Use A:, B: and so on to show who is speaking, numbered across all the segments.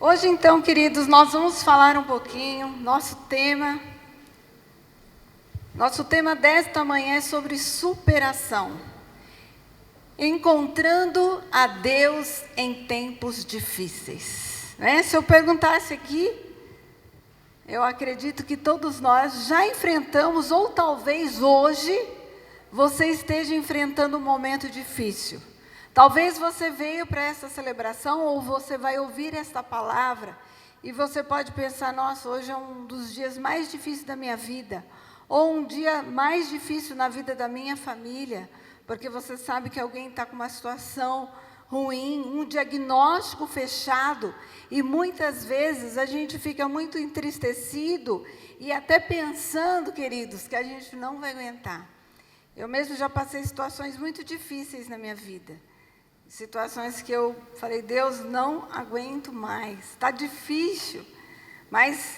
A: Hoje, então, queridos, nós vamos falar um pouquinho, nosso tema desta manhã é sobre superação. Encontrando a Deus em tempos difíceis. Se eu perguntasse aqui, eu acredito que todos nós já enfrentamos, ou talvez hoje, você esteja enfrentando um momento difícil. Talvez você veio para essa celebração, ou você vai ouvir esta palavra, e você pode pensar, nossa, hoje é um dos dias mais difíceis da minha vida, ou um dia mais difícil na vida da minha família, porque você sabe que alguém está com uma situação ruim, um diagnóstico fechado, e muitas vezes a gente fica muito entristecido, e até pensando, queridos, que a gente não vai aguentar. Eu mesmo já passei situações muito difíceis na minha vida. Situações que eu falei, Deus, não aguento mais, está difícil. Mas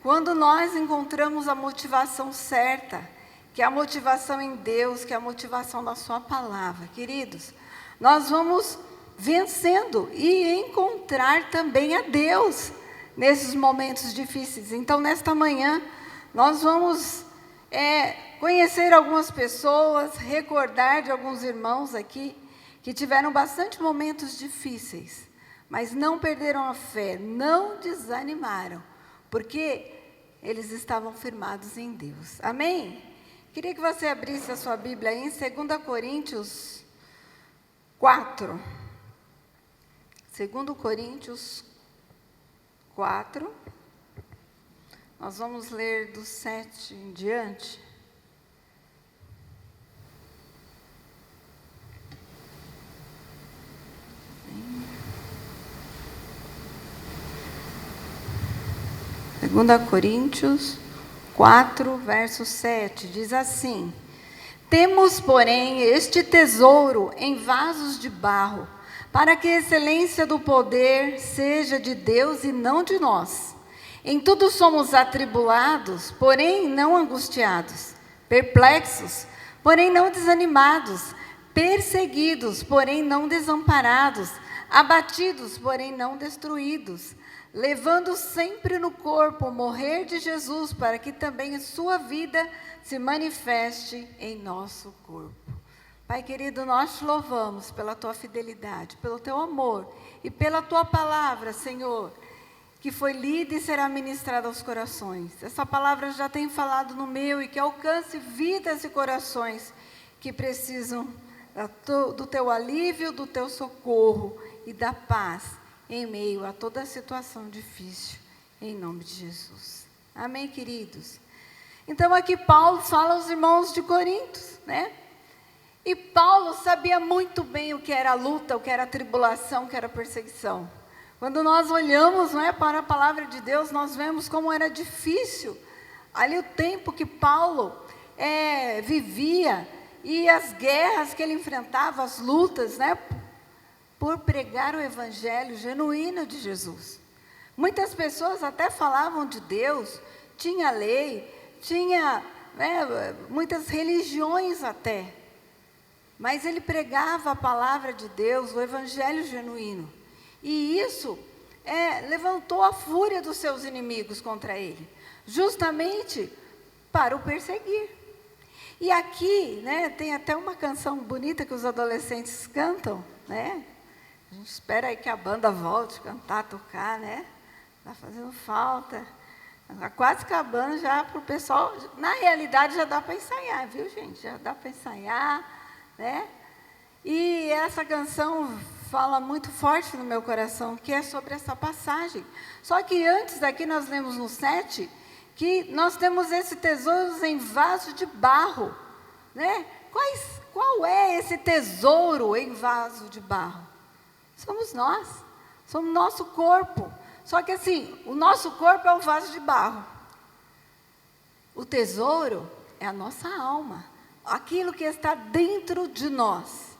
A: quando nós encontramos a motivação certa, que é a motivação em Deus, que é a motivação da sua palavra, queridos, nós vamos vencendo e encontrar também a Deus nesses momentos difíceis. Então, nesta manhã, nós vamos conhecer algumas pessoas, recordar de alguns irmãos aqui, que tiveram bastante momentos difíceis, mas não perderam a fé, não desanimaram, porque eles estavam firmados em Deus. Amém? Queria que você abrisse a sua Bíblia aí em 2 Coríntios 4. 2 Coríntios 4. Nós vamos ler do 7 em diante. Segunda Coríntios 4, verso 7, diz assim: Temos, porém, este tesouro em vasos de barro, para que a excelência do poder seja de Deus e não de nós. Em tudo somos atribulados, porém não angustiados, perplexos, porém não desanimados, perseguidos, porém não desamparados, abatidos, porém não destruídos, levando sempre no corpo o morrer de Jesus, para que também a sua vida se manifeste em nosso corpo. Pai querido, nós te louvamos pela tua fidelidade, pelo teu amor e pela tua palavra, Senhor, que foi lida e será ministrada aos corações. Essa palavra já tem falado no meu e que alcance vidas e corações que precisam do teu alívio, do teu socorro e da paz em meio a toda a situação difícil, em nome de Jesus. Amém, queridos? Então, aqui Paulo fala aos irmãos de Corinto, E Paulo sabia muito bem o que era a luta, o que era a tribulação, o que era a perseguição. Quando nós olhamos, para a palavra de Deus, nós vemos como era difícil ali o tempo que Paulo vivia e as guerras que ele enfrentava, as lutas, por pregar o evangelho genuíno de Jesus. Muitas pessoas até falavam de Deus, tinha lei, tinha muitas religiões até, mas ele pregava a palavra de Deus, o evangelho genuíno, e isso levantou a fúria dos seus inimigos contra ele, justamente para o perseguir. E aqui, tem até uma canção bonita que os adolescentes cantam, A gente espera aí que a banda volte a cantar, tocar, Está fazendo falta. Está quase acabando já para o pessoal. Na realidade, já dá para ensaiar, viu, gente? Já dá para ensaiar, E essa canção fala muito forte no meu coração, que é sobre essa passagem. Só que antes daqui nós lemos no 7, que nós temos esse tesouro em vaso de barro, Qual é esse tesouro em vaso de barro? Somos nós, somos nosso corpo. Só que assim, o nosso corpo é um vaso de barro. O tesouro é a nossa alma, aquilo que está dentro de nós.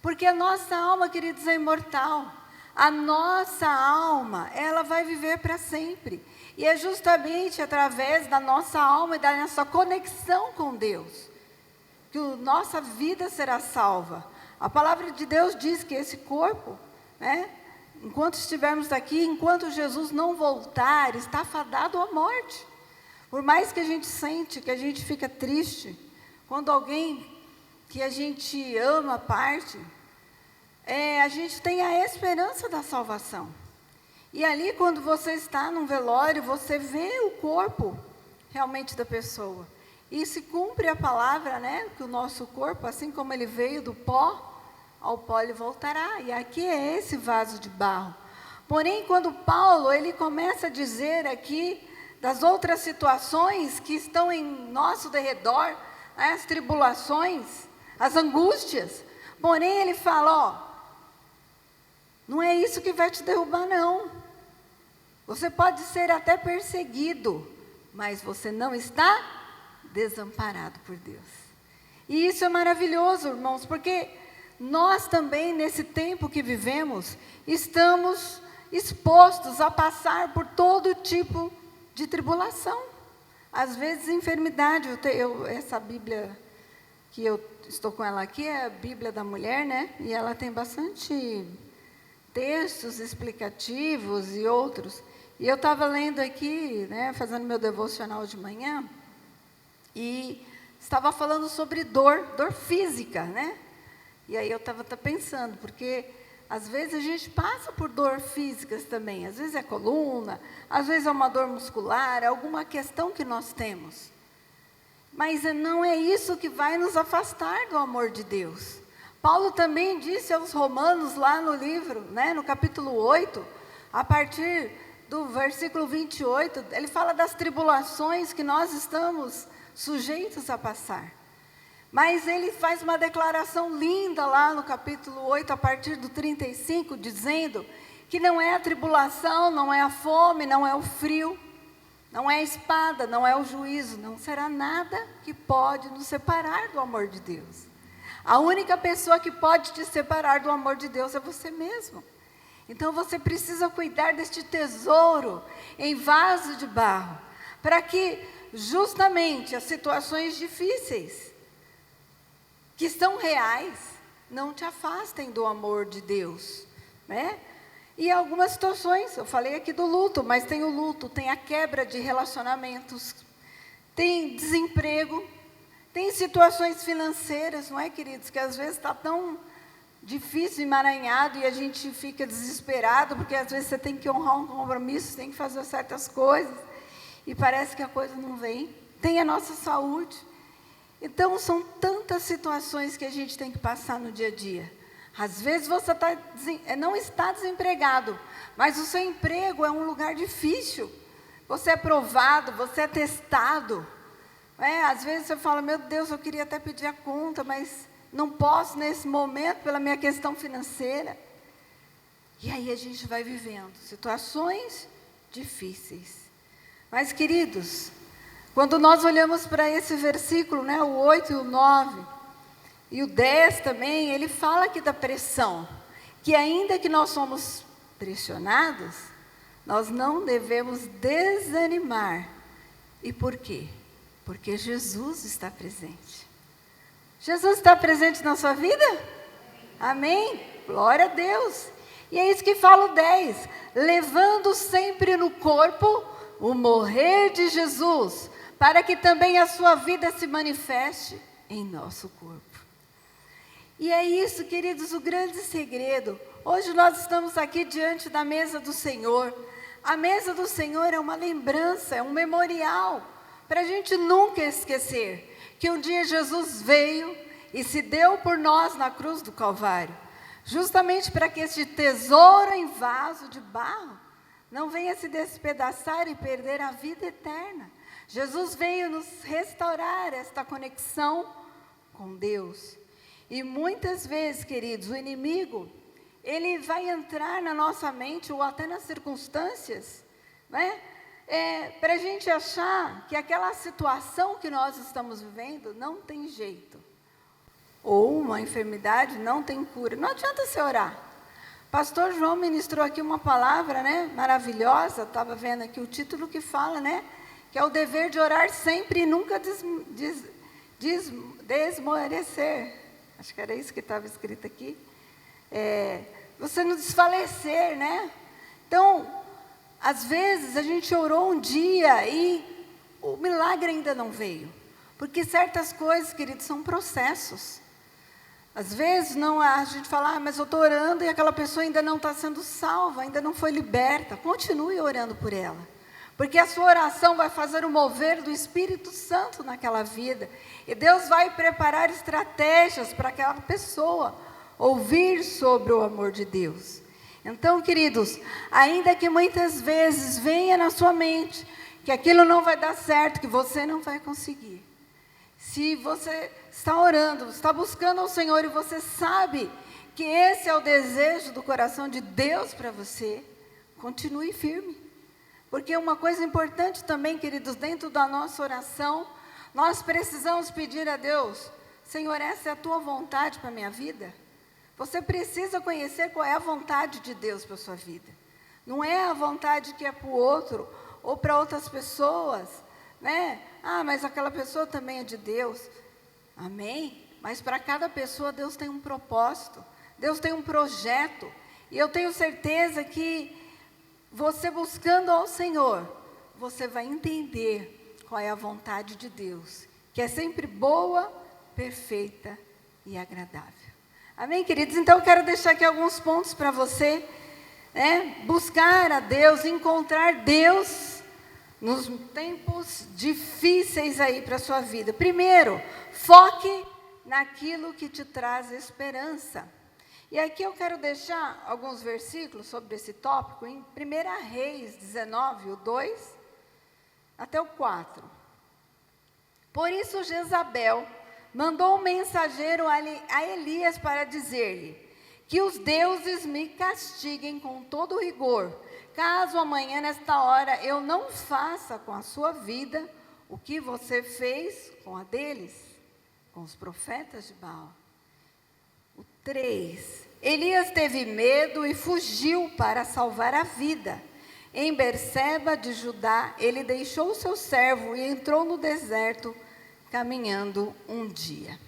A: Porque a nossa alma, queridos, é imortal. A nossa alma, ela vai viver para sempre. E é justamente através da nossa alma e da nossa conexão com Deus que a nossa vida será salva. A palavra de Deus diz que esse corpo, enquanto estivermos aqui, enquanto Jesus não voltar, está fadado à morte. Por mais que a gente sente, que a gente fica triste, quando alguém que a gente ama parte, a gente tem a esperança da salvação. E ali, quando você está num velório, você vê o corpo realmente da pessoa. E se cumpre a palavra, né, que o nosso corpo, assim como ele veio do pó, ao pó ele voltará. E aqui é esse vaso de barro. Porém, quando Paulo, ele começa a dizer aqui das outras situações que estão em nosso derredor, né, as tribulações, as angústias. Porém, ele fala, não é isso que vai te derrubar, não. Você pode ser até perseguido, mas você não está desamparado por Deus. E isso é maravilhoso, irmãos, porque nós também, nesse tempo que vivemos, estamos expostos a passar por todo tipo de tribulação. Às vezes, enfermidade. Essa Bíblia que eu estou com ela aqui é a Bíblia da Mulher, né? E ela tem bastante textos explicativos e outros. E eu estava lendo aqui, né, fazendo meu devocional de manhã, e estava falando sobre dor física, né? E aí eu estava pensando, porque às vezes a gente passa por dor físicas também, às vezes é coluna, às vezes é uma dor muscular, alguma questão que nós temos. Mas não é isso que vai nos afastar do amor de Deus. Paulo também disse aos Romanos, lá no livro, né, no capítulo 8, a partir do versículo 28, ele fala das tribulações que nós estamos sujeitos a passar. Mas ele faz uma declaração linda lá no capítulo 8, a partir do 35, dizendo que não é a tribulação, não é a fome, não é o frio, não é a espada, não é o juízo, não será nada que pode nos separar do amor de Deus. A única pessoa que pode te separar do amor de Deus é você mesmo. Então você precisa cuidar deste tesouro em vaso de barro, para que justamente as situações difíceis, que são reais, não te afastem do amor de Deus, né? E algumas situações, eu falei aqui do luto, mas tem o luto, tem a quebra de relacionamentos, tem desemprego, tem situações financeiras, não é, queridos? Que às vezes está tão difícil, emaranhado, e a gente fica desesperado, porque às vezes você tem que honrar um compromisso, você tem que fazer certas coisas, e parece que a coisa não vem. Tem a nossa saúde. Então, são tantas situações que a gente tem que passar no dia a dia. Às vezes você não está desempregado, mas o seu emprego é um lugar difícil. Você é provado, você é testado. Às vezes você fala, meu Deus, eu queria até pedir a conta, mas não posso nesse momento pela minha questão financeira. E aí a gente vai vivendo situações difíceis. Mas, queridos, quando nós olhamos para esse versículo, né, o 8 e o 9, e o 10 também, ele fala aqui da pressão, que ainda que nós somos pressionados, nós não devemos desanimar. E por quê? Porque Jesus está presente. Jesus está presente na sua vida? Amém? Glória a Deus. E é isso que fala o 10. Levando sempre no corpo o morrer de Jesus, para que também a sua vida se manifeste em nosso corpo. E é isso, queridos, o grande segredo. Hoje nós estamos aqui diante da mesa do Senhor. A mesa do Senhor é uma lembrança, é um memorial, para a gente nunca esquecer que um dia Jesus veio e se deu por nós na cruz do Calvário, justamente para que este tesouro em vaso de barro não venha se despedaçar e perder a vida eterna. Jesus veio nos restaurar esta conexão com Deus. E muitas vezes, queridos, o inimigo, ele vai entrar na nossa mente ou até nas circunstâncias, né? Para a gente achar que aquela situação que nós estamos vivendo não tem jeito. Ou uma enfermidade não tem cura. Não adianta você orar. Pastor João ministrou aqui uma palavra, né, maravilhosa. Estava vendo aqui o título que fala, né, que é o dever de orar sempre e nunca desmorecer. Acho que era isso que estava escrito aqui. você não desfalecer, né? Então, às vezes a gente orou um dia e o milagre ainda não veio. Porque certas coisas, queridos, são processos. Às vezes a gente fala, mas eu estou orando e aquela pessoa ainda não está sendo salva, ainda não foi liberta. Continue orando por ela. Porque a sua oração vai fazer o mover do Espírito Santo naquela vida. E Deus vai preparar estratégias para aquela pessoa ouvir sobre o amor de Deus. Então, queridos, ainda que muitas vezes venha na sua mente que aquilo não vai dar certo, que você não vai conseguir. Se você está orando, está buscando ao Senhor e você sabe que esse é o desejo do coração de Deus para você, continue firme. Porque uma coisa importante também, queridos, dentro da nossa oração, nós precisamos pedir a Deus, Senhor, essa é a tua vontade para a minha vida? Você precisa conhecer qual é a vontade de Deus para a sua vida. Não é a vontade que é para o outro ou para outras pessoas, né? Ah, mas aquela pessoa também é de Deus. Amém? Mas para cada pessoa Deus tem um propósito, Deus tem um projeto. E eu tenho certeza que você buscando ao Senhor, você vai entender qual é a vontade de Deus, que é sempre boa, perfeita e agradável. Amém, queridos? Então eu quero deixar aqui alguns pontos para você, né? Buscar a Deus, encontrar Deus nos tempos difíceis aí para a sua vida. Primeiro, foque naquilo que te traz esperança. E aqui eu quero deixar alguns versículos sobre esse tópico, em 1 Reis 19, o 2 até o 4. Por isso Jezabel mandou um mensageiro a Elias para dizer-lhe, que os deuses me castiguem com todo rigor, caso amanhã nesta hora eu não faça com a sua vida o que você fez com a deles, com os profetas de Baal. O 3. Elias teve medo e fugiu para salvar a vida. Em Berseba de Judá, ele deixou o seu servo e entrou no deserto, caminhando um dia.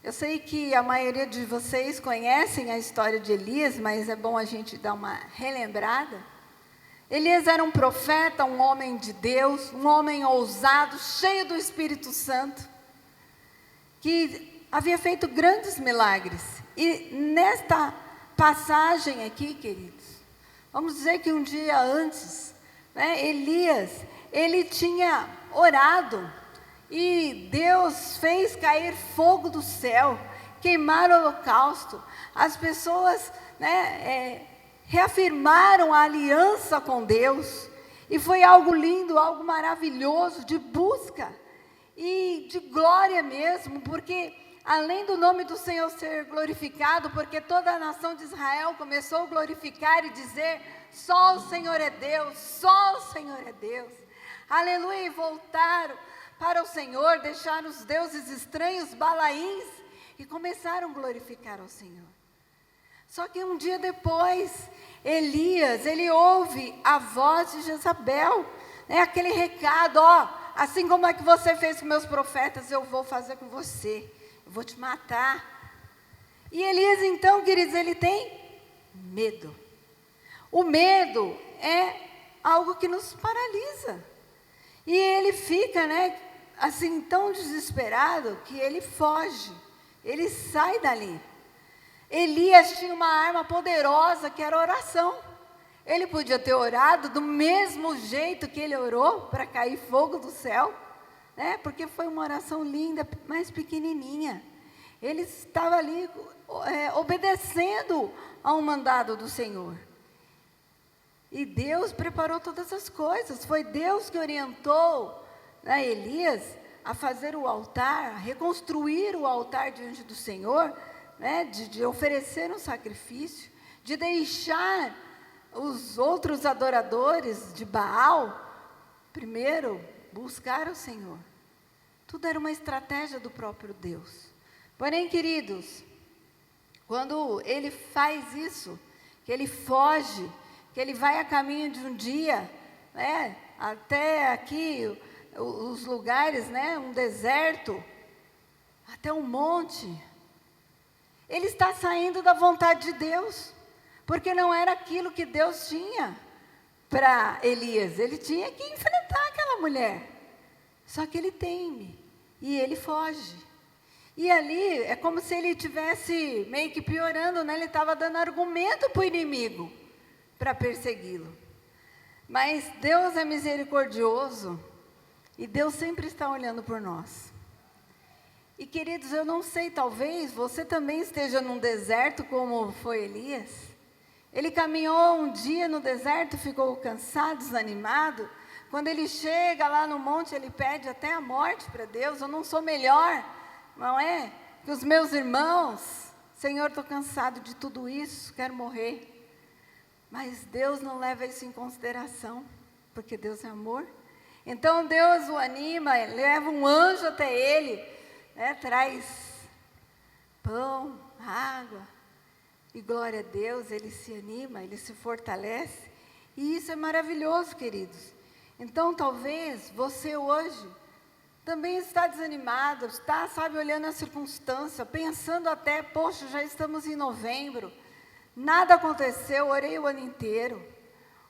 A: Eu sei que a maioria de vocês conhecem a história de Elias, mas é bom a gente dar uma relembrada. Elias era um profeta, um homem de Deus, um homem ousado, cheio do Espírito Santo, que havia feito grandes milagres. E nesta passagem aqui, queridos, vamos dizer que um dia antes, né, Elias, ele tinha orado, e Deus fez cair fogo do céu, queimar o holocausto. As pessoas, né, reafirmaram a aliança com Deus. E foi algo lindo, algo maravilhoso, de busca e de glória mesmo, porque além do nome do Senhor ser glorificado, porque toda a nação de Israel começou a glorificar e dizer, só o Senhor é Deus, só o Senhor é Deus. Aleluia, e voltaram para o Senhor, deixaram os deuses estranhos, Balaíns, e começaram a glorificar ao Senhor. Só que um dia depois, Elias, ele ouve a voz de Jezabel, né, aquele recado, ó, assim como é que você fez com meus profetas, eu vou fazer com você, eu vou te matar. E Elias então, queridos, ele tem medo. O medo é algo que nos paralisa. E ele fica, né, assim, tão desesperado que ele foge, ele sai dali. Elias tinha uma arma poderosa que era a oração. Ele podia ter orado do mesmo jeito que ele orou para cair fogo do céu, né? Porque foi uma oração linda, mas pequenininha. Ele estava ali obedecendo a um mandado do Senhor. E Deus preparou todas as coisas. Foi Deus que orientou, né, Elias a fazer o altar, a reconstruir o altar diante do Senhor, né, de oferecer um sacrifício, de deixar os outros adoradores de Baal, primeiro, buscar o Senhor. Tudo era uma estratégia do próprio Deus. Porém, queridos, quando ele faz isso, que ele foge, que ele vai a caminho de um dia, né, até aqui, os lugares, né, um deserto, até um monte, ele está saindo da vontade de Deus. porque não era aquilo que Deus tinha para Elias. Ele tinha que enfrentar aquela mulher. Só que ele teme e ele foge. E ali é como se ele estivesse meio que piorando, né? Ele estava dando argumento para o inimigo para persegui-lo. Mas Deus é misericordioso e Deus sempre está olhando por nós. E queridos, eu não sei, talvez você também esteja num deserto como foi Elias. Ele caminhou um dia no deserto, ficou cansado, desanimado. Quando ele chega lá no monte, ele pede até a morte para Deus. Eu não sou melhor, não é? Que os meus irmãos. Senhor, estou cansado de tudo isso, quero morrer. Mas Deus não leva isso em consideração, porque Deus é amor. Então Deus o anima, leva um anjo até ele, né, traz pão, água, e glória a Deus, ele se anima, ele se fortalece, e isso é maravilhoso, queridos. Então talvez você hoje também está desanimado, está, sabe, olhando a circunstância, pensando até, poxa, já estamos em novembro, nada aconteceu, orei o ano inteiro.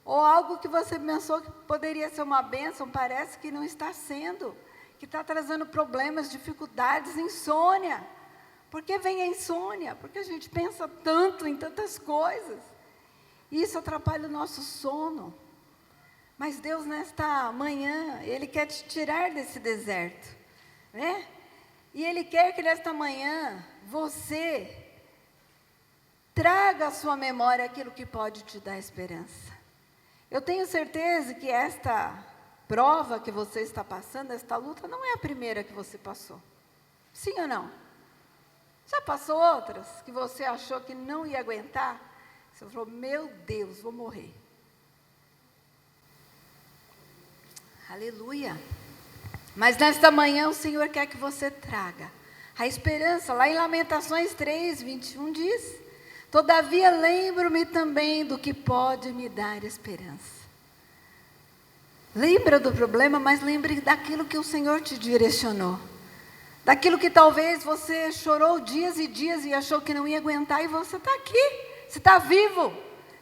A: Ou algo que você pensou que poderia ser uma bênção, parece que não está sendo, que está trazendo problemas, dificuldades, insônia. Por que vem a insônia? Porque a gente pensa tanto em tantas coisas. E isso atrapalha o nosso sono. Mas Deus, nesta manhã, Ele quer te tirar desse deserto, né? E Ele quer que nesta manhã, você traga à sua memória aquilo que pode te dar esperança. Eu tenho certeza que esta prova que você está passando, esta luta, não é a primeira que você passou. Sim ou não? Já passou outras que você achou que não ia aguentar? Você falou, meu Deus, vou morrer. Aleluia. Mas nesta manhã o Senhor quer que você traga a esperança. Lá em Lamentações 3, 21 diz... Todavia lembro-me também do que pode me dar esperança. Lembra do problema, mas lembre daquilo que o Senhor te direcionou. Daquilo que talvez você chorou dias e dias e achou que não ia aguentar, e você está aqui, você está vivo,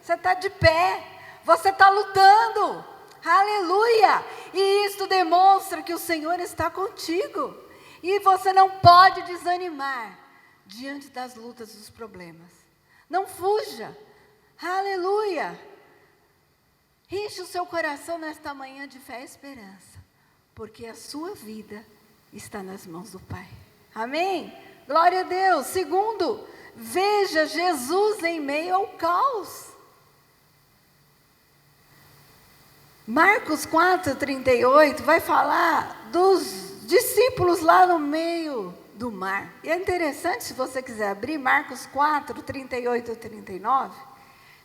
A: você está de pé, você está lutando. Aleluia! E isso demonstra que o Senhor está contigo. E você não pode desanimar diante das lutas e dos problemas. Não fuja, aleluia, enche o seu coração nesta manhã de fé e esperança, porque a sua vida está nas mãos do Pai, amém? Glória a Deus. Segundo, veja Jesus em meio ao caos. Marcos 4:38 vai falar dos discípulos lá no meio do mar. E é interessante, se você quiser abrir, Marcos 4, 38 e 39,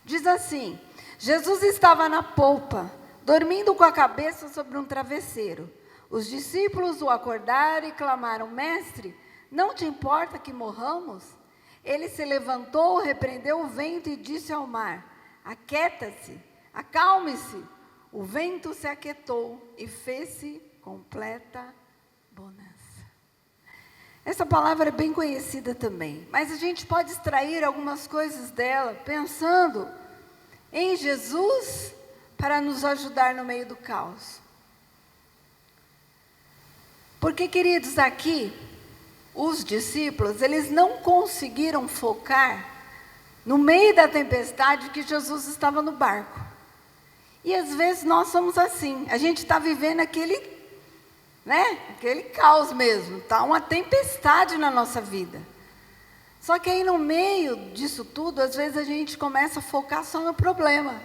A: diz assim, Jesus estava na polpa, dormindo com a cabeça sobre um travesseiro. Os discípulos o acordaram e clamaram, mestre, não te importa que morramos? Ele se levantou, repreendeu o vento e disse ao mar, aquieta-se, acalme-se. O vento se aquietou e fez-se completa bonança. Essa palavra é bem conhecida também, mas a gente pode extrair algumas coisas dela, pensando em Jesus para nos ajudar no meio do caos. Porque, queridos, aqui, os discípulos, eles não conseguiram focar no meio da tempestade que Jesus estava no barco. E às vezes nós somos assim, a gente está vivendo aquele caos mesmo, está uma tempestade na nossa vida. Só que aí no meio disso tudo, às vezes a gente começa a focar só no problema.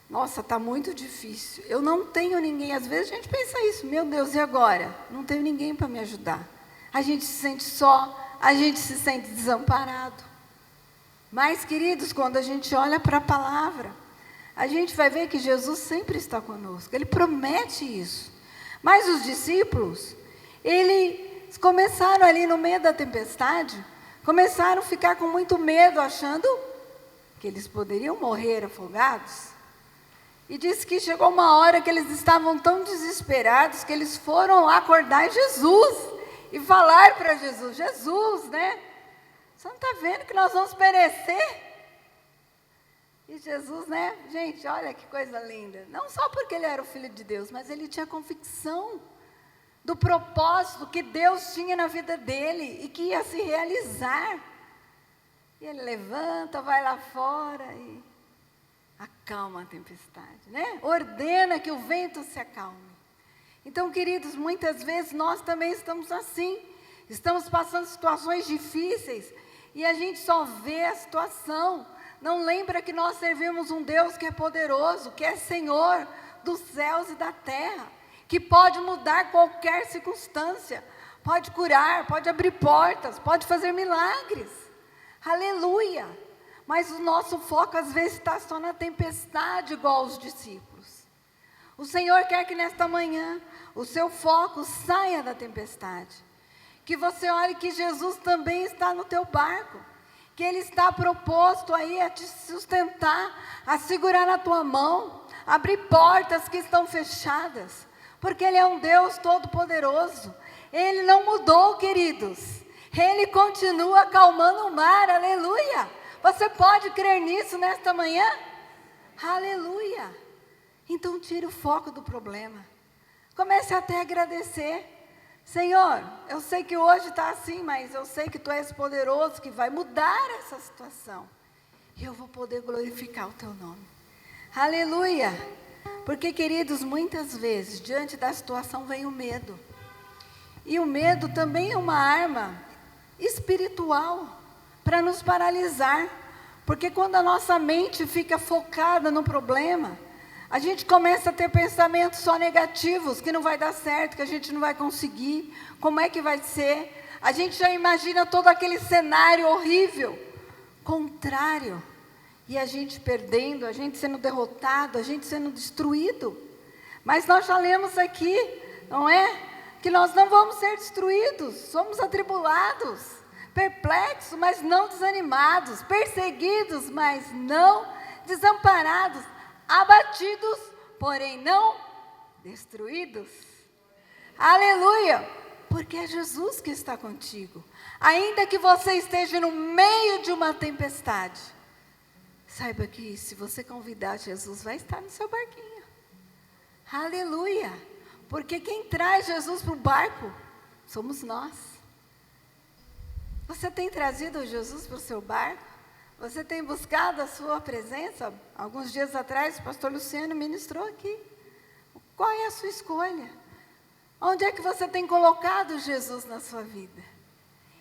A: Nossa, está muito difícil, eu não tenho ninguém, às vezes a gente pensa isso, meu Deus, e agora? Não tenho ninguém para me ajudar. A gente se sente só, a gente se sente desamparado. Mas, queridos, quando a gente olha para a palavra, a gente vai ver que Jesus sempre está conosco, Ele promete isso. Mas os discípulos, eles começaram ali no meio da tempestade, começaram a ficar com muito medo, achando que eles poderiam morrer afogados. E disse que chegou uma hora que eles estavam tão desesperados, que eles foram lá acordar Jesus, e falar para Jesus, Jesus, né? Você não está vendo que nós vamos perecer? E Jesus, né? Gente, olha que coisa linda. Não só porque ele era o Filho de Deus, mas ele tinha convicção do propósito que Deus tinha na vida dele e que ia se realizar. E ele levanta, vai lá fora e acalma a tempestade, né? Ordena que o vento se acalme. Então, queridos, muitas vezes nós também estamos assim. Estamos passando situações difíceis e a gente só vê a situação. Não lembra que nós servimos um Deus que é poderoso, que é Senhor dos céus e da terra, que pode mudar qualquer circunstância, pode curar, pode abrir portas, pode fazer milagres. Aleluia! Mas o nosso foco às vezes está só na tempestade, igual os discípulos. O Senhor quer que nesta manhã o seu foco saia da tempestade. Que você olhe que Jesus também está no teu barco. Que Ele está proposto aí a te sustentar, a segurar na tua mão, abrir portas que estão fechadas. Porque Ele é um Deus todo-poderoso. Ele não mudou, queridos. Ele continua acalmando o mar, aleluia. Você pode crer nisso nesta manhã? Aleluia. Então tire o foco do problema. Comece até a agradecer. Senhor, eu sei que hoje está assim, mas eu sei que Tu és poderoso, que vai mudar essa situação. E eu vou poder glorificar o Teu nome. Aleluia. Porque, queridos, muitas vezes, diante da situação vem o medo. E o medo também é uma arma espiritual para nos paralisar. Porque quando a nossa mente fica focada no problema, a gente começa a ter pensamentos só negativos, que não vai dar certo, que a gente não vai conseguir, como é que vai ser? A gente já imagina todo aquele cenário horrível, contrário. E a gente perdendo, a gente sendo derrotado, a gente sendo destruído. Mas nós já lemos aqui, não é? Que nós não vamos ser destruídos, somos atribulados, perplexos, mas não desanimados, perseguidos, mas não desamparados, abatidos, porém não destruídos. Aleluia! Porque é Jesus que está contigo. Ainda que você esteja no meio de uma tempestade, saiba que se você convidar, Jesus vai estar no seu barquinho. Aleluia! Porque quem traz Jesus para o barco somos nós. Você tem trazido Jesus para o seu barco? Você tem buscado a sua presença? Alguns dias atrás, o pastor Luciano ministrou aqui. Qual é a sua escolha? Onde é que você tem colocado Jesus na sua vida?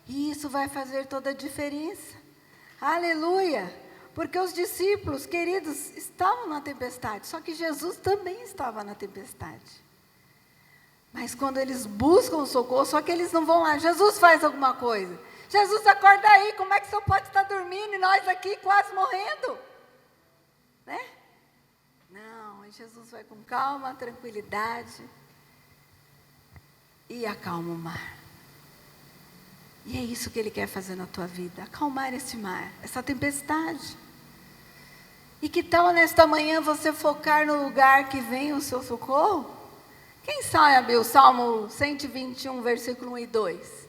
A: E isso vai fazer toda a diferença. Aleluia! Porque os discípulos, queridos, estavam na tempestade, só que Jesus também estava na tempestade. Mas quando eles buscam o socorro, só que eles não vão lá, Jesus faz alguma coisa. Jesus, acorda aí, como é que o senhor pode estar dormindo e nós aqui quase morrendo? Né? Não, Jesus vai com calma, tranquilidade e acalma o mar. E é isso que Ele quer fazer na tua vida, acalmar esse mar, essa tempestade. E que tal nesta manhã você focar no lugar que vem o seu socorro? Quem sabe o Salmo 121, versículo 1 e 2?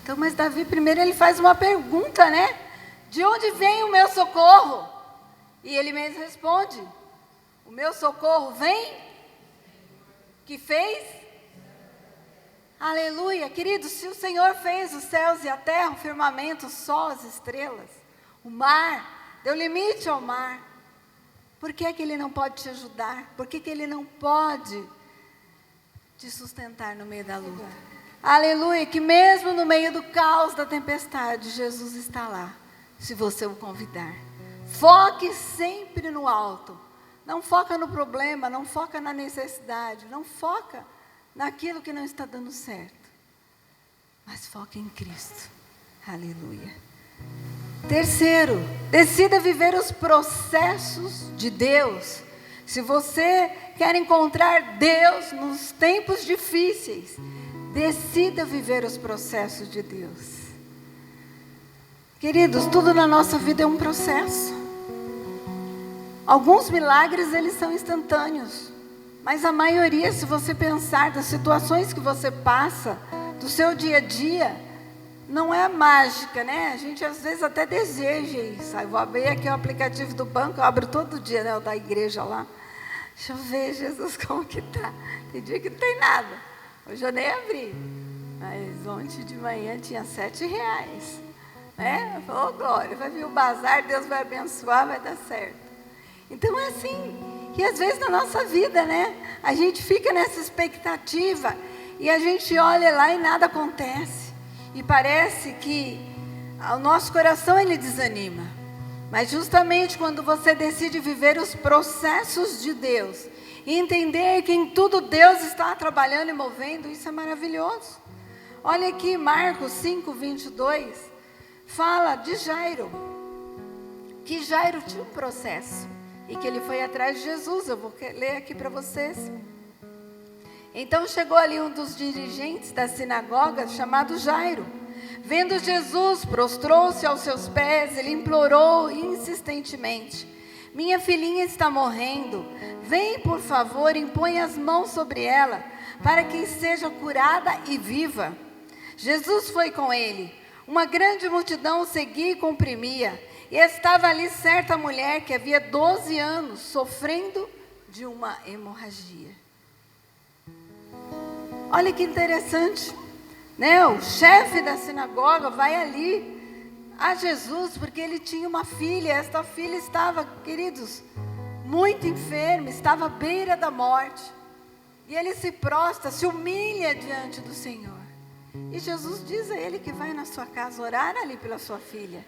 A: Então, mas Davi primeiro ele faz uma pergunta, né? De onde vem o meu socorro? E ele mesmo responde: o meu socorro vem? Que fez? Aleluia, queridos, se o Senhor fez os céus e a terra, o firmamento, o sol, as estrelas, o mar, deu limite ao mar, por que é que Ele não pode te ajudar? Por que Ele não pode te sustentar no meio da luta? Aleluia, que mesmo no meio do caos da tempestade, Jesus está lá, se você o convidar. Foque sempre no alto. Não foca no problema, não foca na necessidade, não foca naquilo que não está dando certo. Mas foque em Cristo. Aleluia. Terceiro, decida viver os processos de Deus. Se você quer encontrar Deus nos tempos difíceis, decida viver os processos de Deus. Queridos, tudo na nossa vida é um processo. Alguns milagres, eles são instantâneos. Mas a maioria, se você pensar das situações que você passa, do seu dia a dia, não é mágica, né? A gente às vezes até deseja isso. Eu vou abrir aqui o aplicativo do banco, eu abro todo dia, né? O da igreja lá. Deixa eu ver, Jesus, como que tá. Tem dia que não tem nada. Hoje eu nem abri. Mas ontem de manhã tinha R$7. Né? Oh, glória, vai vir o bazar, Deus vai abençoar, vai dar certo. Então é assim. E às vezes na nossa vida, né? A gente fica nessa expectativa e a gente olha lá e nada acontece. E parece que o nosso coração ele desanima. Mas justamente quando você decide viver os processos de Deus e entender que em tudo Deus está trabalhando e movendo, isso é maravilhoso. Olha aqui Marcos 5:22, fala de Jairo. Que Jairo tinha um processo e que ele foi atrás de Jesus. Eu vou ler aqui para vocês. Então chegou ali um dos dirigentes da sinagoga, chamado Jairo. Vendo Jesus, prostrou-se aos seus pés, ele implorou insistentemente: minha filhinha está morrendo, vem por favor, impõe as mãos sobre ela, para que seja curada e viva. Jesus foi com ele, uma grande multidão o seguia e comprimia, e estava ali certa mulher que havia 12 anos, sofrendo de uma hemorragia. Olha que interessante, né? O chefe da sinagoga vai ali a Jesus, porque ele tinha uma filha. Esta filha estava, queridos, muito enferma, estava à beira da morte. E ele se prostra, se humilha diante do Senhor. E Jesus diz a ele que vai na sua casa orar ali pela sua filha.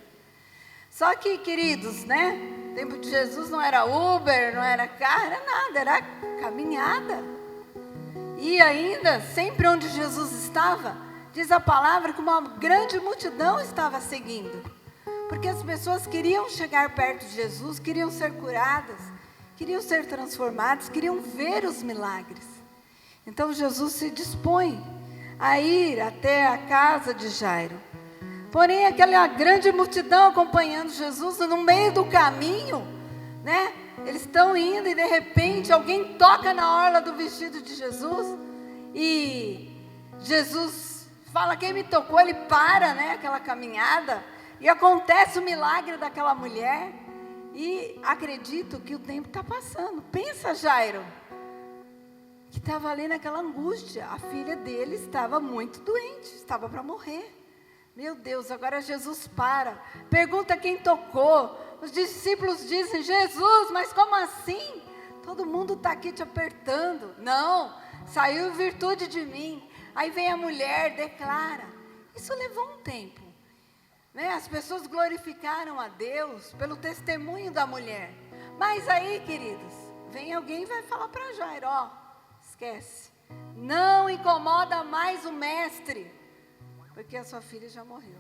A: Só que, queridos, né? No tempo de Jesus não era Uber, não era carro, era nada, era caminhada. E ainda, sempre onde Jesus estava, diz a palavra que uma grande multidão estava seguindo. Porque as pessoas queriam chegar perto de Jesus, queriam ser curadas, queriam ser transformadas, queriam ver os milagres. Então Jesus se dispõe a ir até a casa de Jairo. Porém, aquela grande multidão acompanhando Jesus, no meio do caminho, né? Eles estão indo e de repente alguém toca na orla do vestido de Jesus. E Jesus fala: quem me tocou? Ele para, né? Aquela caminhada. E acontece o milagre daquela mulher. E acredito que o tempo está passando. Pensa, Jairo, que estava ali naquela angústia. A filha dele estava muito doente, estava para morrer. Meu Deus, agora Jesus para, pergunta quem tocou. Os discípulos dizem: Jesus, mas como assim? Todo mundo está aqui te apertando. Não, saiu virtude de mim. Aí vem a mulher, declara. Isso levou um tempo, né? As pessoas glorificaram a Deus pelo testemunho da mulher. Mas aí, queridos, vem alguém e vai falar para Jairo: ó, esquece, não incomoda mais o mestre, porque a sua filha já morreu.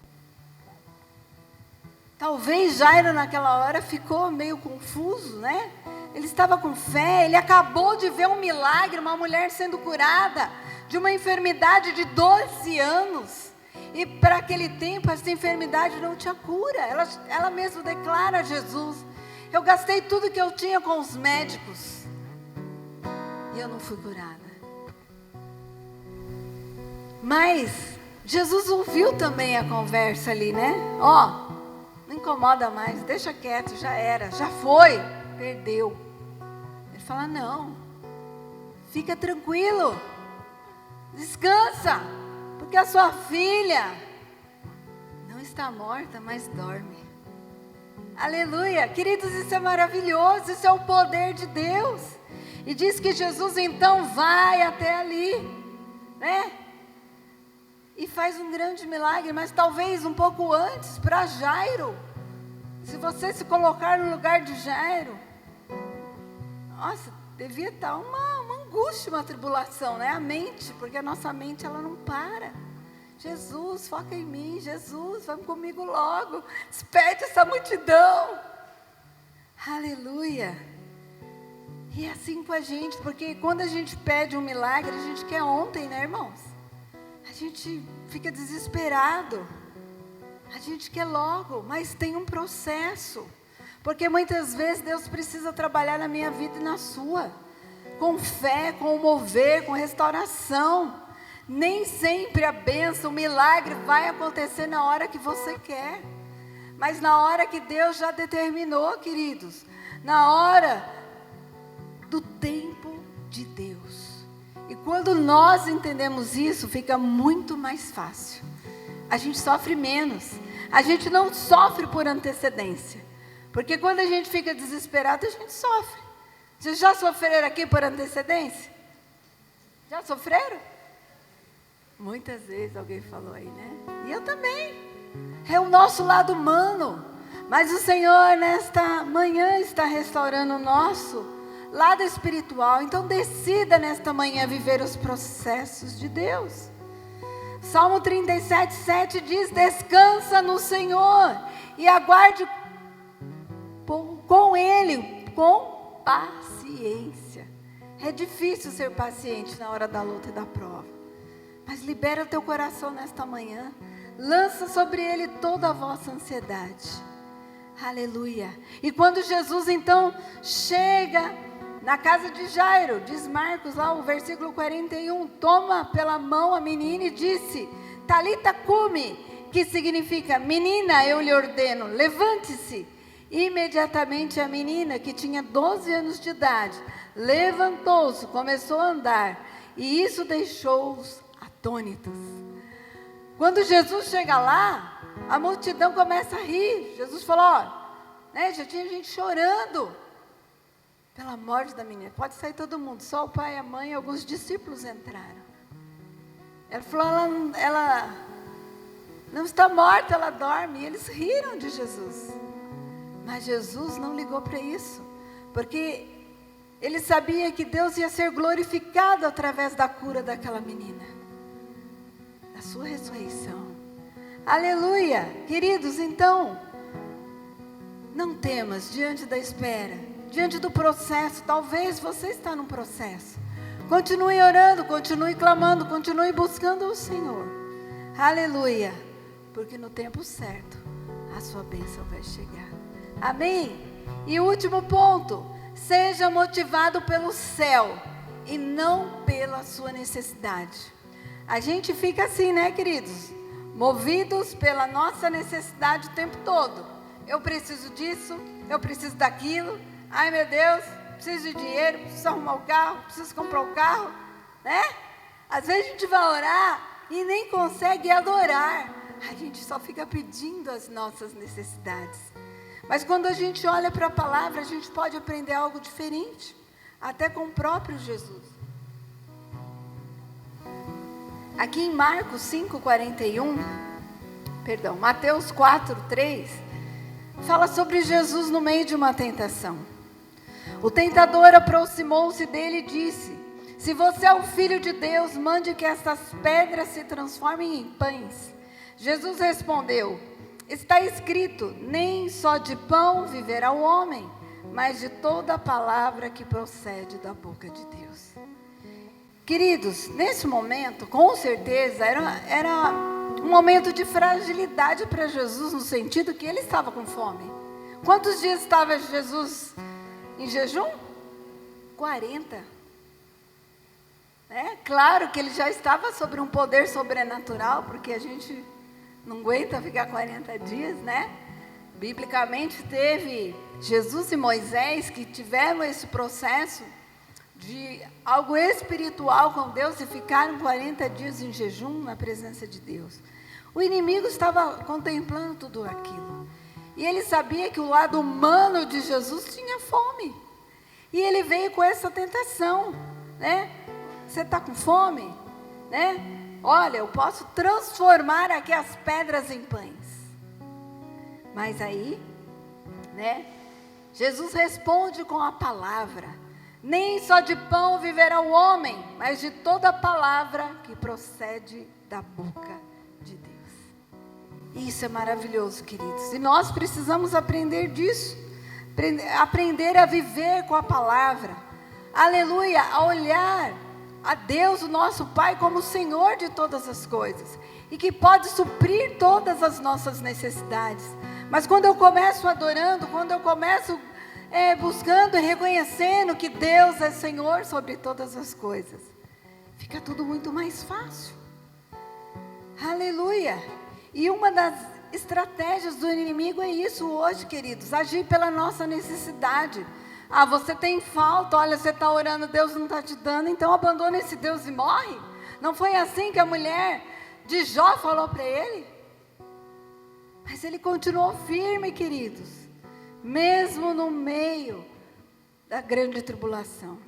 A: Talvez Jairo naquela hora ficou meio confuso, né? Ele estava com fé, ele acabou de ver um milagre, uma mulher sendo curada de uma enfermidade de 12 anos. E para aquele tempo essa enfermidade não tinha cura. Ela mesma declara a Jesus: eu gastei tudo que eu tinha com os médicos e eu não fui curada. Mas Jesus ouviu também a conversa ali, né? Ó, não incomoda mais, deixa quieto, já era, já foi, perdeu. Ele fala: não, fica tranquilo, descansa, porque a sua filha não está morta, mas dorme. Aleluia, queridos, isso é maravilhoso, isso é o poder de Deus. E diz que Jesus então vai até ali, né? E faz um grande milagre, mas talvez um pouco antes, para Jairo. Se você se colocar no lugar de Jairo, nossa, devia estar uma angústia, uma tribulação, né? A mente, porque a nossa mente, ela não para. Jesus, foca em mim, Jesus, vamos comigo logo, desperte essa multidão. Aleluia. E é assim com a gente, porque quando a gente pede um milagre, a gente quer ontem, né, irmãos? A gente fica desesperado, a gente quer logo, mas tem um processo, porque muitas vezes Deus precisa trabalhar na minha vida e na sua, com fé, com mover, com restauração, Nem sempre a bênção, o milagre vai acontecer na hora que você quer. Mas na hora que Deus já determinou, queridos. Na hora do tempo de Deus. E quando nós entendemos isso, fica muito mais fácil. A gente sofre menos. A gente não sofre por antecedência. Porque quando a gente fica desesperado, a gente sofre. Vocês já sofreram aqui por antecedência? Já sofreram? Muitas vezes alguém falou aí, né? E eu também. É o nosso lado humano. Mas o Senhor nesta manhã está restaurando o nosso lado espiritual. Então decida nesta manhã viver os processos de Deus. Salmo 37:7 diz: descansa no Senhor e aguarde com Ele, com paciência. É difícil ser paciente na hora da luta e da prova. Mas libera o teu coração nesta manhã. Lança sobre Ele toda a vossa ansiedade. Aleluia. E quando Jesus então chega na casa de Jairo, diz Marcos lá o versículo 41, toma pela mão a menina e disse: Talita cumi, que significa: menina, eu lhe ordeno, levante-se. Imediatamente a menina, que tinha 12 anos de idade, levantou-se, começou a andar, e isso deixou-os atônitos. Quando Jesus chega lá, a multidão começa a rir. Jesus falou, já tinha gente chorando pela morte da menina. Pode sair todo mundo, só o pai, a mãe e alguns discípulos entraram. Ela falou, ela não está morta, ela dorme. E eles riram de Jesus. Mas Jesus não ligou para isso, porque ele sabia que Deus ia ser glorificado através da cura daquela menina, da sua ressurreição. Aleluia! Queridos, então, não temas diante da espera, diante do processo. Talvez você está num processo. Continue orando, continue clamando, continue buscando o Senhor. Aleluia! Porque no tempo certo, a sua bênção vai chegar. Amém? E o último ponto: seja motivado pelo céu e não pela sua necessidade. A gente fica assim, né, queridos? Movidos pela nossa necessidade o tempo todo. Eu preciso disso, eu preciso daquilo. Ai, meu Deus, preciso de dinheiro, preciso arrumar o carro, preciso comprar o carro, né? Às vezes a gente vai orar e nem consegue adorar. A gente só fica pedindo as nossas necessidades. Mas quando a gente olha para a palavra, a gente pode aprender algo diferente, até com o próprio Jesus. Aqui em Marcos 5:41, Mateus 4:3, fala sobre Jesus no meio de uma tentação. O tentador aproximou-se dele e disse: se você é o Filho de Deus, mande que essas pedras se transformem em pães. Jesus respondeu: está escrito, nem só de pão viverá o homem, mas de toda a palavra que procede da boca de Deus. Queridos, nesse momento, com certeza, era um momento de fragilidade para Jesus, no sentido que ele estava com fome. Quantos dias estava Jesus em jejum? 40. Claro que ele já estava sobre um poder sobrenatural, porque a gente não aguenta ficar 40 dias, né? Biblicamente teve Jesus e Moisés que tiveram esse processo de algo espiritual com Deus e ficaram 40 dias em jejum na presença de Deus. O inimigo estava contemplando tudo aquilo. E ele sabia que o lado humano de Jesus tinha fome. E ele veio com essa tentação, né? Você está com fome? Né? Olha, eu posso transformar aqui as pedras em pães. Mas aí, né? Jesus responde com a palavra. Nem só de pão viverá o homem, mas de toda a palavra que procede da boca de Deus. Isso é maravilhoso, queridos. E nós precisamos aprender disso. Aprender a viver com a palavra. Aleluia, a olhar a Deus, o nosso Pai, como o Senhor de todas as coisas. E que pode suprir todas as nossas necessidades. Mas quando eu começo adorando, quando eu começo buscando e reconhecendo que Deus é Senhor sobre todas as coisas, fica tudo muito mais fácil. Aleluia! E uma das estratégias do inimigo é isso hoje, queridos, agir pela nossa necessidade. Você tem falta, olha, você está orando, Deus não está te dando, então abandona esse Deus e morre. Não foi assim que a mulher de Jó falou para ele? Mas ele continuou firme, queridos, mesmo no meio da grande tribulação.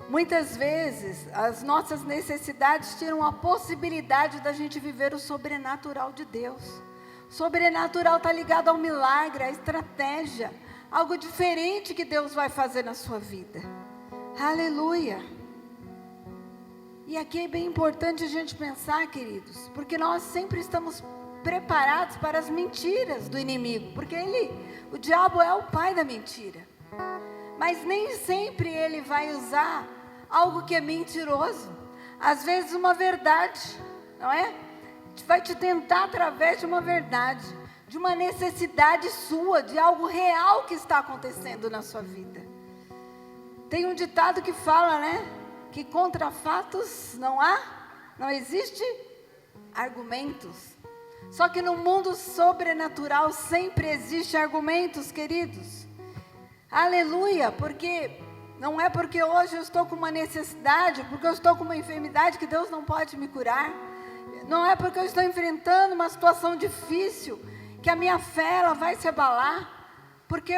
A: Muitas vezes, as nossas necessidades tiram a possibilidade da gente viver o sobrenatural de Deus. O sobrenatural está ligado ao milagre, à estratégia, algo diferente que Deus vai fazer na sua vida. Aleluia! E aqui é bem importante a gente pensar, queridos, porque nós sempre estamos preparados para as mentiras do inimigo, porque o diabo é o pai da mentira. Mas nem sempre ele vai usar algo que é mentiroso. Às vezes uma verdade, não é? Vai te tentar através de uma verdade, de uma necessidade sua, de algo real que está acontecendo na sua vida. Tem um ditado que fala, né? Que contra fatos não existe argumentos. Só que no mundo sobrenatural sempre existe argumentos, queridos. Aleluia, porque não é porque hoje eu estou com uma necessidade, porque eu estou com uma enfermidade que Deus não pode me curar. Não é porque eu estou enfrentando uma situação difícil que a minha fé ela vai se abalar, porque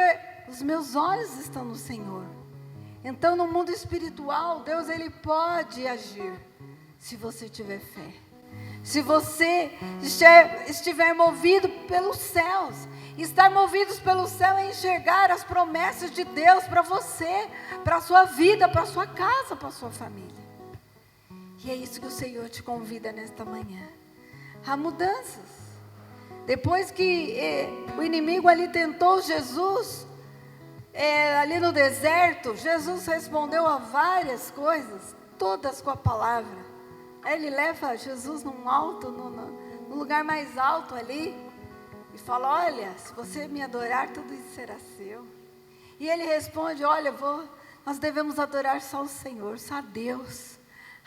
A: os meus olhos estão no Senhor. Então no mundo espiritual, Deus ele pode agir, se você tiver fé. Se você estiver movido pelos céus. Estar movidos pelo céu é enxergar as promessas de Deus para você, para a sua vida, para a sua casa, para a sua família. E é isso que o Senhor te convida nesta manhã. Há mudanças. Depois que o inimigo ali tentou Jesus, ali no deserto, Jesus respondeu a várias coisas, todas com a palavra. Aí ele leva Jesus no lugar mais alto ali, e fala, olha, se você me adorar, tudo isso será seu. E ele responde, olha, nós devemos adorar só o Senhor, só a Deus.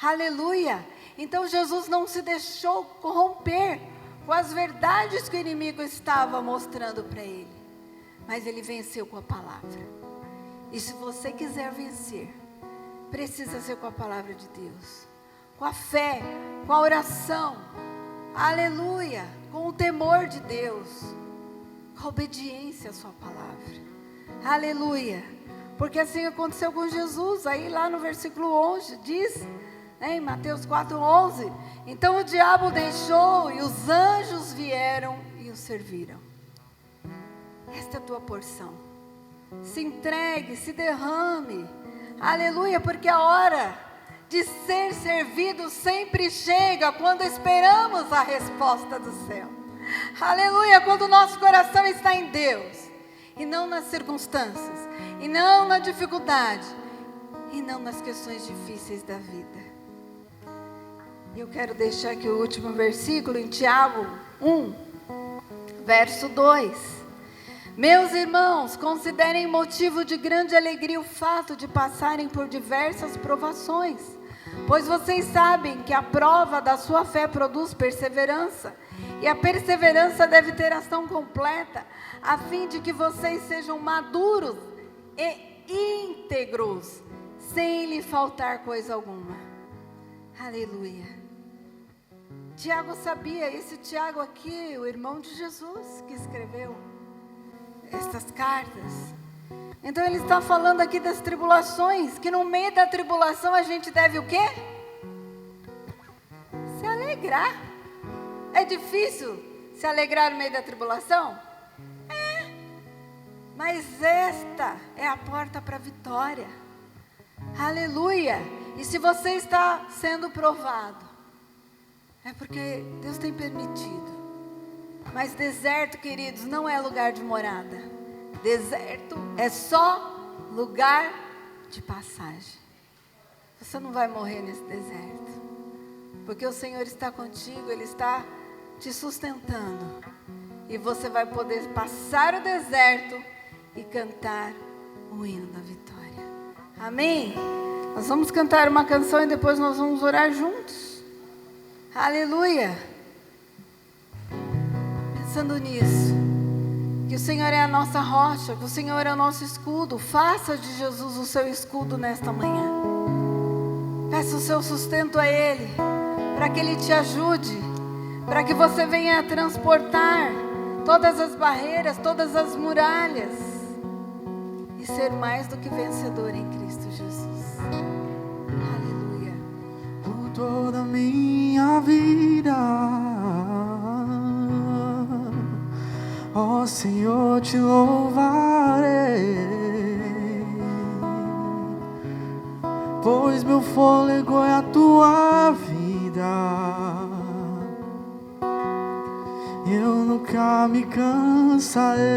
A: Aleluia! Então Jesus não se deixou corromper com as verdades que o inimigo estava mostrando para ele. Mas ele venceu com a palavra. E se você quiser vencer, precisa ser com a palavra de Deus. Com a fé, com a oração. Aleluia! Com o temor de Deus. Com a obediência à sua palavra. Aleluia! Porque assim aconteceu com Jesus. Aí lá no versículo 11 diz, em Mateus 4:11, então o diabo deixou e os anjos vieram e o serviram. Esta é a tua porção. Se entregue, se derrame. Aleluia, porque a hora de ser servido sempre chega quando esperamos a resposta do céu. Aleluia, quando o nosso coração está em Deus e não nas circunstâncias, e não na dificuldade, e não nas questões difíceis da vida. Eu quero deixar aqui o último versículo em Tiago 1, verso 2. Meus irmãos, considerem motivo de grande alegria o fato de passarem por diversas provações, pois vocês sabem que a prova da sua fé produz perseverança, e a perseverança deve ter ação completa, a fim de que vocês sejam maduros e íntegros, sem lhe faltar coisa alguma. Aleluia. Tiago sabia, esse Tiago aqui, o irmão de Jesus, que escreveu estas cartas. Então ele está falando aqui das tribulações, que no meio da tribulação a gente deve o quê? Se alegrar. É difícil se alegrar no meio da tribulação? É. Mas esta é a porta para a vitória. Aleluia. E se você está sendo provado, é porque Deus tem permitido. Mas deserto, queridos, não é lugar de morada. Deserto é só lugar de passagem. Você não vai morrer nesse deserto, porque o Senhor está contigo, Ele está te sustentando. E você vai poder passar o deserto e cantar o hino da vitória. Amém? Nós vamos cantar uma canção e depois nós vamos orar juntos. Aleluia. Pensando nisso, que o Senhor é a nossa rocha, que o Senhor é o nosso escudo. Faça de Jesus o seu escudo nesta manhã. Peça o seu sustento a Ele, para que Ele te ajude, para que você venha transportar todas as barreiras, todas as muralhas e ser mais do que vencedor em Cristo Jesus. Aleluia.
B: Por toda a minha vida, ó Senhor, te louvarei, pois meu fôlego é a tua vida, eu nunca me cansarei